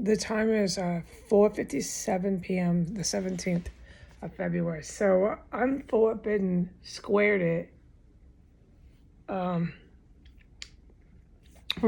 The time is 4:57 p.m. the 17th of February. So I'm Forbidden squared it from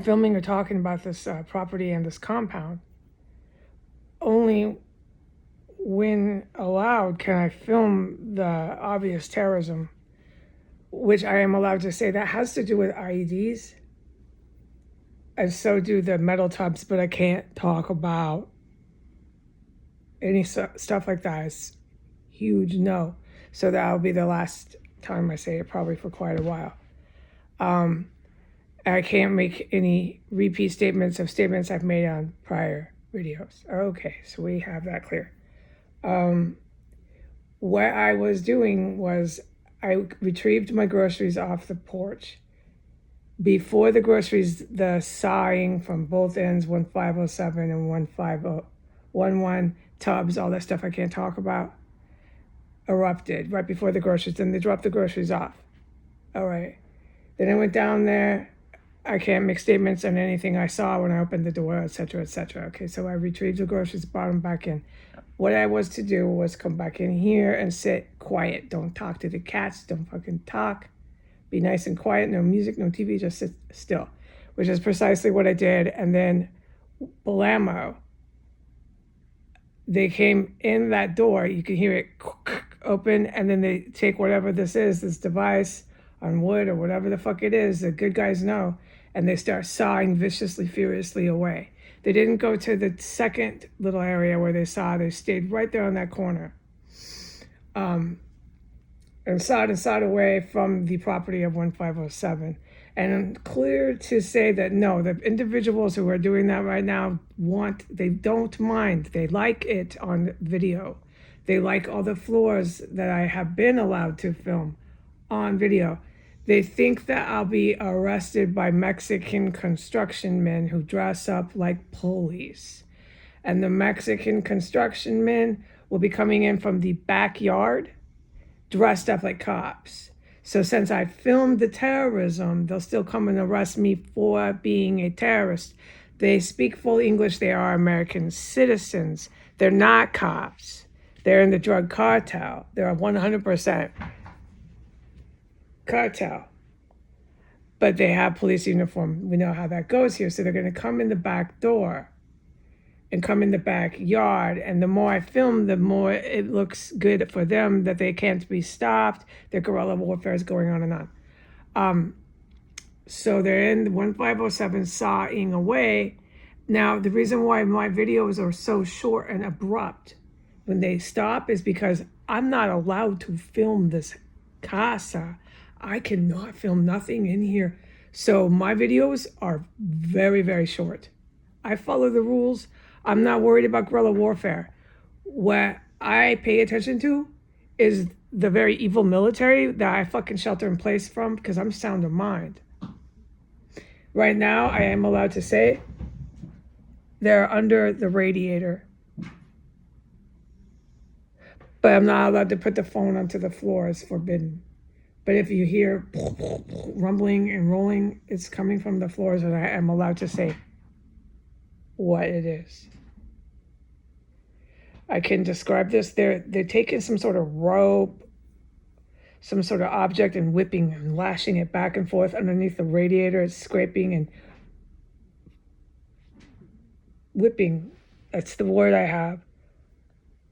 filming or talking about this property and this compound. Only when allowed can I film the obvious terrorism, which I am allowed to say that has to do with IEDs. And so do the metal tubs, but I can't talk about any stuff like that. It's huge no. So that'll be the last time I say it, probably for quite a while. I can't make any repeat statements of statements I've made on prior videos. Okay, so we have that clear. What I was doing was I retrieved my groceries off the porch. Before the groceries, the sawing from both ends, 1507 and 1511 tubs, all that stuff I can't talk about, erupted right before the groceries. Then they dropped the groceries off. All right. Then I went down there. I can't make statements on anything I saw when I opened the door, et cetera, et cetera. Okay, so I retrieved the groceries, brought them back in. What I was to do was come back in here and sit quiet. Don't talk to the cats. Don't fucking talk. Be nice and quiet. No music, no TV, just sit still, which is precisely what I did. And then blammo, they came in that door. You can hear it open, and then they take whatever this is, this device on wood or whatever the fuck it is, the good guys know, and they start sawing viciously, furiously away. They didn't go to the second little area where they saw. They stayed right there on that corner. And sawed away from the property of 1507. And I'm clear to say that no, the individuals who are doing that right now they don't mind. They like it on video. They like all the floors that I have been allowed to film on video. They think that I'll be arrested by Mexican construction men who dress up like police. And the Mexican construction men will be coming in from the backyard dressed up like cops. So since I filmed the terrorism, they'll still come and arrest me for being a terrorist. They speak full English. They are American citizens. They're not cops. They're in the drug cartel. They're 100% cartel. But they have police uniform. We know how that goes here. So they're going to come in the back door and come in the backyard. And the more I film, the more it looks good for them that they can't be stopped. Their guerrilla warfare is going on and on. So they're in 1507 sawing away. Now, the reason why my videos are so short and abrupt when they stop is because I'm not allowed to film this casa. I cannot film nothing in here. So my videos are very, very short. I follow the rules. I'm not worried about guerrilla warfare. What I pay attention to is the very evil military that I fucking shelter in place from because I'm sound of mind. Right now, I am allowed to say they're under the radiator. But I'm not allowed to put the phone onto the floor. It's forbidden. But if you hear rumbling and rolling, it's coming from the floors, and I am allowed to say what it is. I can describe this. They're taking some sort of rope, some sort of object, and whipping and lashing it back and forth underneath the radiator. It's scraping and whipping. That's the word I have.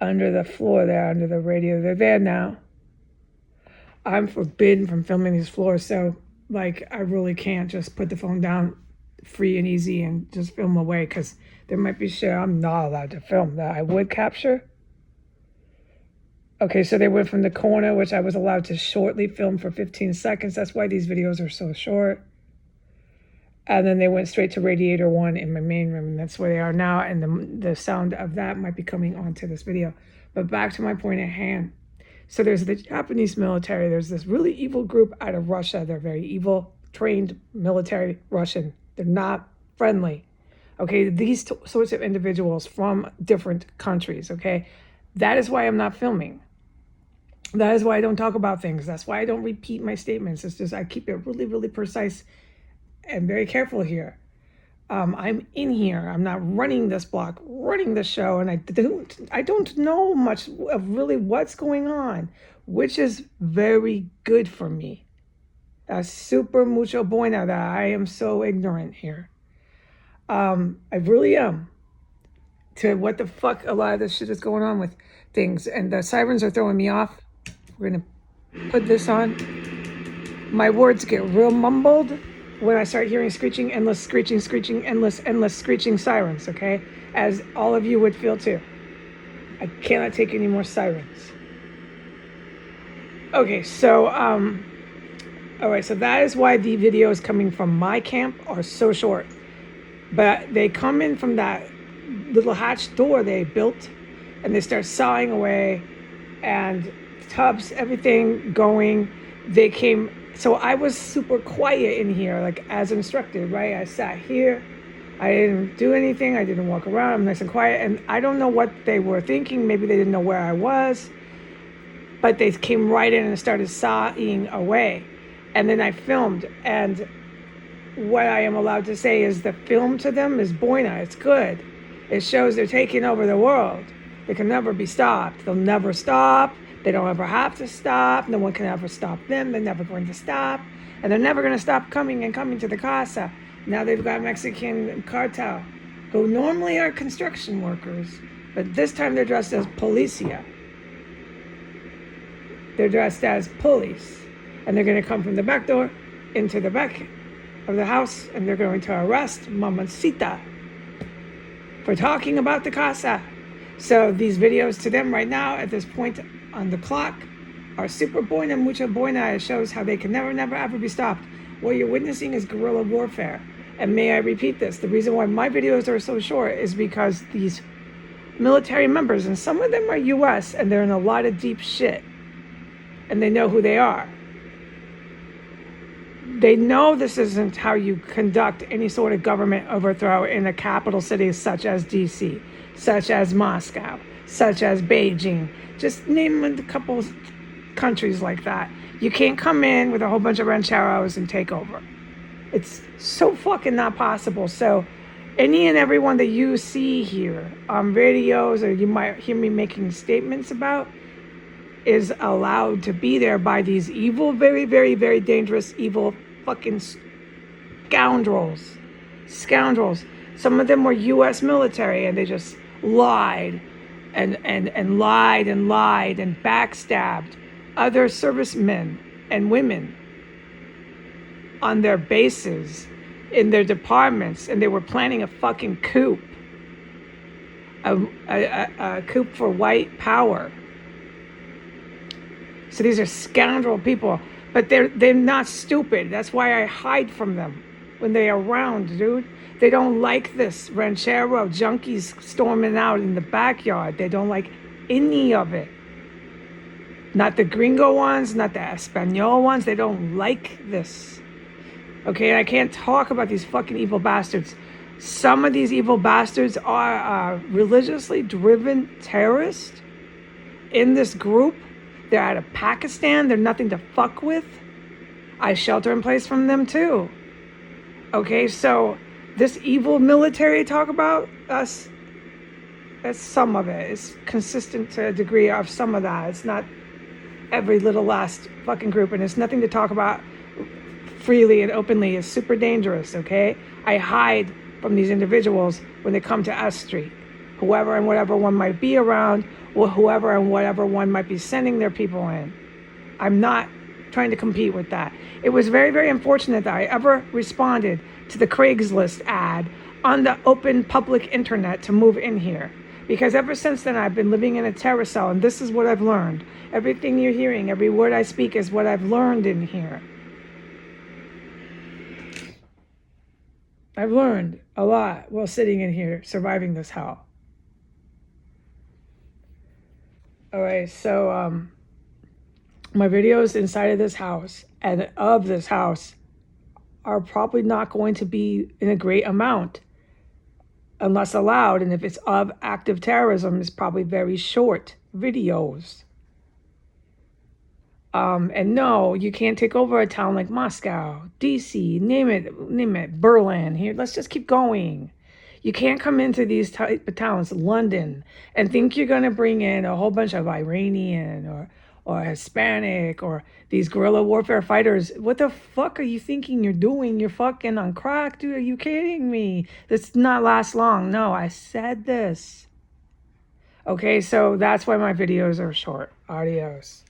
Under the floor there, under the radiator. They're there now. I'm forbidden from filming these floors, so like I really can't just put the phone down free and easy and just film away because there might be shit I'm not allowed to film that I would capture. Okay, so they went from the corner, which I was allowed to shortly film for 15 seconds. That's why these videos are so short. And then they went straight to Radiator 1 in my main room, and that's where they are now, and the sound of that might be coming onto this video. But back to my point at hand. So there's the Japanese military. There's this really evil group out of Russia. They're very evil, trained military Russian. They're not friendly. Okay, these sorts of individuals from different countries, okay? That is why I'm not filming. That is why I don't talk about things. That's why I don't repeat my statements. It's just I keep it really, really precise and very careful here. I'm in here. I'm not running this block, running the show, and I don't know much of really what's going on, which is very good for me. Super mucho bueno that I am so ignorant here. I really am to what the fuck a lot of this shit is going on with things, and the sirens are throwing me off. We're gonna put this on. My words get real mumbled when I start hearing screeching, endless screeching, endless screeching sirens, okay? As all of you would feel too. I cannot take any more sirens. Okay, so, all right, so that is why the videos coming from my camp are so short. But they come in from that little hatch door they built, and they start sawing away, and tubs, everything going. They came, so I was super quiet in here, like as instructed, right? I sat here, I didn't do anything, I didn't walk around, I'm nice and quiet, and I don't know what they were thinking. Maybe they didn't know where I was, but they came right in and started sawing away. And then I filmed, and what I am allowed to say is the film to them is buena, it's good. It shows they're taking over the world. They can never be stopped. They'll never stop. They don't ever have to stop. No one can ever stop them. They're never going to stop. And they're never going to stop coming to the casa. Now they've got Mexican cartel, who normally are construction workers, but this time they're dressed as policia. They're dressed as police. And they're going to come from the back door into the back of the house, and they're going to arrest Mamacita for talking about the casa. So these videos to them right now at this point on the clock are super buena, mucha buena. It shows how they can never, ever be stopped. What you're witnessing is guerrilla warfare. And may I repeat this, the reason why my videos are so short is because these military members, and some of them are US, and they're in a lot of deep shit, and they know who they are. They know this isn't how you conduct any sort of government overthrow in a capital city such as DC, such as Moscow, such as Beijing. Just name a couple countries like that. You can't come in with a whole bunch of rancheros and take over. It's so fucking not possible. So any and everyone that you see here on radios, or you might hear me making statements about, is allowed to be there by these evil, very, very, very dangerous, evil fucking scoundrels. Some of them were US military, and they just lied and lied and backstabbed other servicemen and women on their bases, in their departments, and they were planning a fucking coup. A coup for white power. So these are scoundrel people, but they're not stupid. That's why I hide from them when they're around, dude. They don't like this ranchero junkies storming out in the backyard. They don't like any of it. Not the gringo ones, not the Espanol ones. They don't like this. Okay, I can't talk about these fucking evil bastards. Some of these evil bastards are religiously driven terrorists in this group. They're out of Pakistan. They're nothing to fuck with. I shelter in place from them too. Okay, so this evil military talk about us, that's some of it. It's consistent to a degree of some of that. It's not every little last fucking group, and it's nothing to talk about freely and openly. It's super dangerous, okay? I hide from these individuals when they come to S Street. Whoever and whatever one might be around, or whoever and whatever one might be sending their people in. I'm not trying to compete with that. It was very, very unfortunate that I ever responded to the Craigslist ad on the open public internet to move in here. Because ever since then, I've been living in a terror cell, and this is what I've learned. Everything you're hearing, every word I speak is what I've learned in here. I've learned a lot while sitting in here, surviving this hell. All right, so my videos inside of this house and of this house are probably not going to be in a great amount unless allowed. And if it's of active terrorism, it's probably very short videos. And no, you can't take over a town like Moscow, DC, name it, Berlin. Here, let's just keep going. You can't come into these type of towns, London, and think you're going to bring in a whole bunch of Iranian or Hispanic or these guerrilla warfare fighters. What the fuck are you thinking you're doing? You're fucking on crack, dude. Are you kidding me? This not last long. No, I said this. Okay, so that's why my videos are short. Adios.